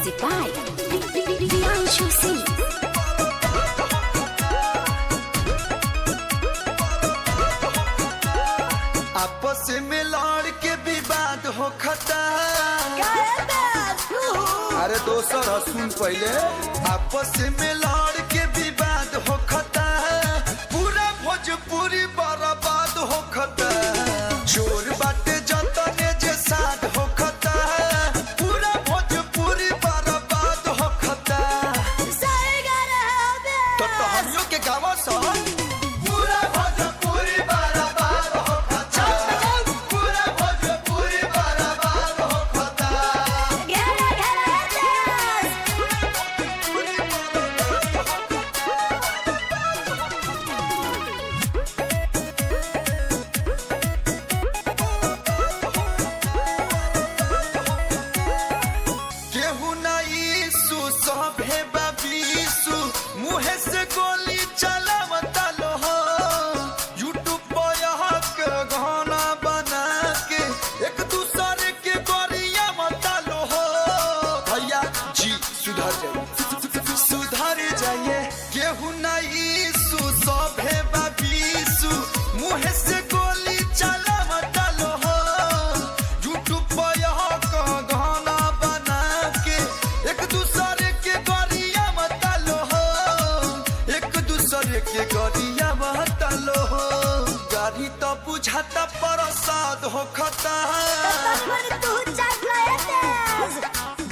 Music by Priyanshu Singh. आपस में लड़ के विवाद हो खता। अरे दोसर सुन पहले, आपस में लड़ के विवाद हो खता, पूरा भोजपुरी बर्बाद हो खता। जोर बाटे जतने जे साथ हो खता, पूरा भोजपुरी बर्बाद हो खता। तो हमियों के गावा सन पूरा भोजपुरी बर्बाद हो खता, पूरा भोजपुरी बर्बाद हो खता। केहू नहीं सु सभे बाबीसु, मुहे से गोली चलावता लो हो। यूट्यूब पर यहाँ के गाना बना के एक दूसरे के गोरिया मता लो हो। भैया जी सुधर जाइए, सुधर जाइए। केहू नहीं सु सभे बाबीसु, मुहे से गोली चलावता लो हो। यूट्यूब पर यहाँ का गाना बना के एक दूसरे के गोरिया मता लो हो, एक दूसरे के गोरिया मता लो हो। गाड़ी तो बुझाता प्रसाद हो खता,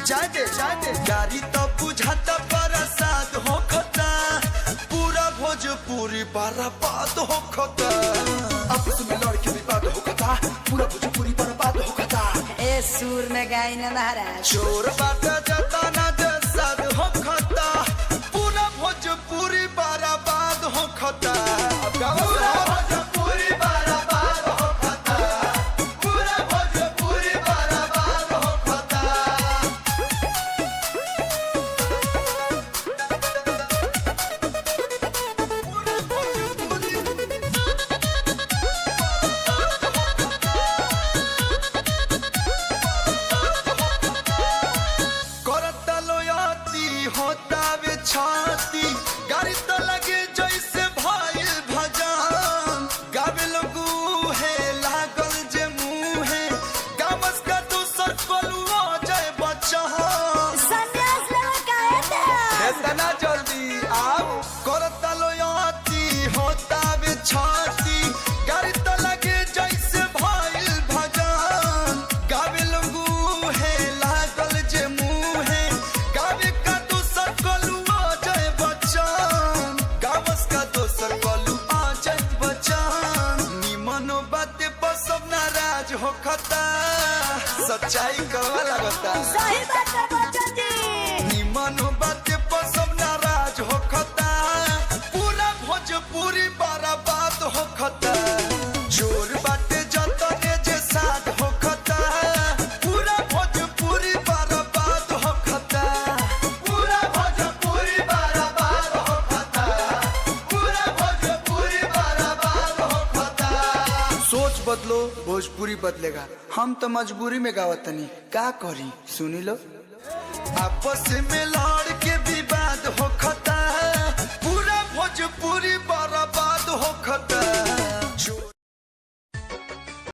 जाते गाड़ी तो बुझाता प्रसाद हो खता, पूरा भोजपुरी बर्बाद हो खता। आपस में लड़के विवाद हो खता, पूरा भोजपुरी बर्बाद हो खता। ए सुर में गाई ना महाराज। चोर बाटा जताना जसाद हो खता, पूरा भोजपुरी बर्बाद हो खता। पूरा भोजपुरी बर्बाद हो खता, पूरा भोजपुरी बर्बाद हो खता। करता लोयाती होता वे छाती, गाड़ी तो लगे जैसे भाई भजान। गावे लोगू है लागल जे मुँह है, गामस का दूसर कोलुआ जय बच्चान। इतना जल्दी आओ। करता लोयाती होता वे छाती, गाड़ी तो लगे जैसे भाई भजान। गावे लोगू है लागल जे मुँह है, गावे का दूसर कोलुआ जय बच्चान। गावस का दूसर कोलुआ जय बच्चान। निमनो बाते पर सब नाराज हो खता, सच्चाई कवा लगता। निमनो बाते पर सब नाराज हो खता, पूरा भोजपुरी बर्बाद हो खता। जोर बाटे जतने जे साथ हो खता, पूरा भोजपुरी बर्बाद हो खता। पूरा भोजपुरी बर्बाद हो खता, पूरा भोजपुरी बर्बाद हो खता। सोच बदलो, भोजपुरी बदलेगा। हम तो मजबूरी में गावतनी, का करी सुनी लो। आपस में लड़ के विवाद हो खता, पूरा भोजपुरी बर्बाद हो खता।